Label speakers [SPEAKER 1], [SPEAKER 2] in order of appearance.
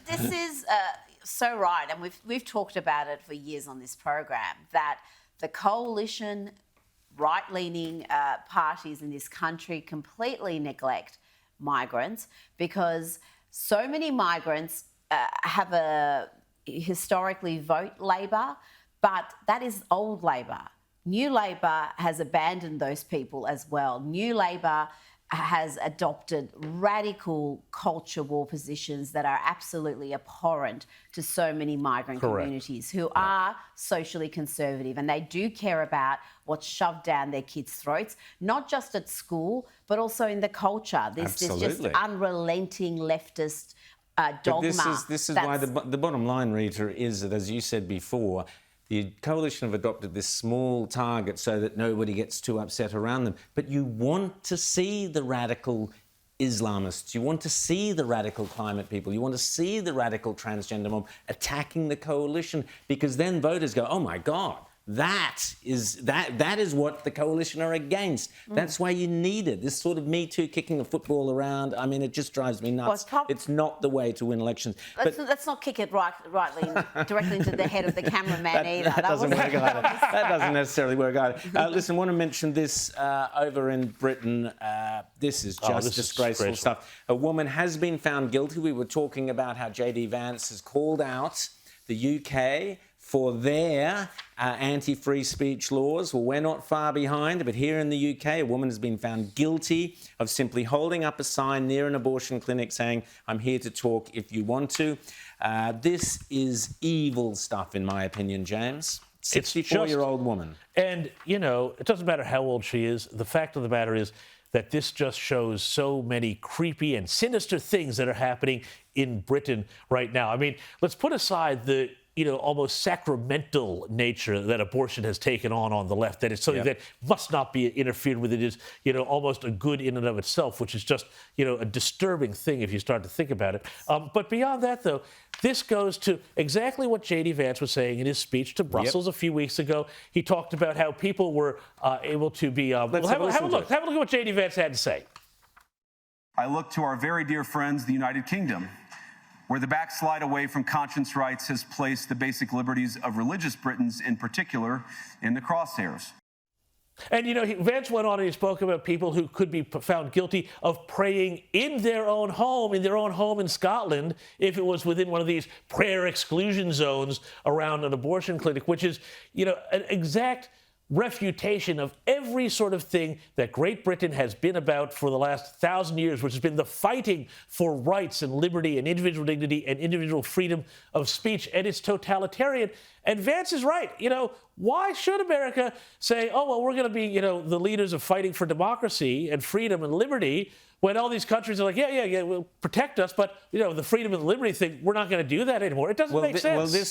[SPEAKER 1] This is so right, and we've talked about it for years on this program, that the coalition right-leaning parties in this country completely neglect migrants because so many migrants have a historically vote Labor, but that is old Labor. New Labor has abandoned those people as well. New Labor has adopted radical culture war positions that are absolutely abhorrent to so many migrant communities who are socially conservative, and they do care about what's shoved down their kids' throats, not just at school, but also in the culture. This just unrelenting leftist dogma.
[SPEAKER 2] But this is why the bottom line, Rita, is that, as you said before, the coalition have adopted this small target so that nobody gets too upset around them. But you want to see the radical Islamists, you want to see the radical climate people, you want to see the radical transgender mob attacking the coalition, because then voters go, oh my God, that is what the coalition are against. That's why you need it. This sort of Me Too kicking the football around, I mean, it just drives me nuts. It's not the way to win elections.
[SPEAKER 1] Let's not kick it directly into the head of the cameraman either.
[SPEAKER 2] That doesn't work either. That doesn't necessarily work either. Listen, I want to mention this over in Britain. This is just disgraceful stuff. A woman has been found guilty. We were talking about how J.D. Vance has called out the UK for their anti-free speech laws. Well, we're not far behind, but here in the UK, a woman has been found guilty of simply holding up a sign near an abortion clinic saying, I'm here to talk if you want to. This is evil stuff, in my opinion, James. 64-year-old woman.
[SPEAKER 3] And, you know, it doesn't matter how old she is. The fact of the matter is that this just shows so many creepy and sinister things that are happening in Britain right now. I mean, let's put aside the almost sacramental nature that abortion has taken on the left, that it's something that must not be interfered with. It is, almost a good in and of itself, which is just, a disturbing thing if you start to think about it. But beyond that, though, this goes to exactly what J.D. Vance was saying in his speech to Brussels a few weeks ago. He talked about how people were able to be... have a look at what J.D. Vance had to say.
[SPEAKER 4] I look to our very dear friends, the United Kingdom, where the backslide away from conscience rights has placed the basic liberties of religious Britons, in particular, in the crosshairs.
[SPEAKER 3] And, Vance went on and he spoke about people who could be found guilty of praying in their own home in Scotland, if it was within one of these prayer exclusion zones around an abortion clinic, which is, an exact refutation of every sort of thing that Great Britain has been about for the last 1,000 years, which has been the fighting for rights and liberty and individual dignity and individual freedom of speech, and it's totalitarian. And Vance is right. Why should America say, oh, well, we're going to be, the leaders of fighting for democracy and freedom and liberty, when all these countries are like, yeah, we'll protect us, but, the freedom and liberty thing, we're not going to do that anymore. It doesn't make sense.
[SPEAKER 2] Well, this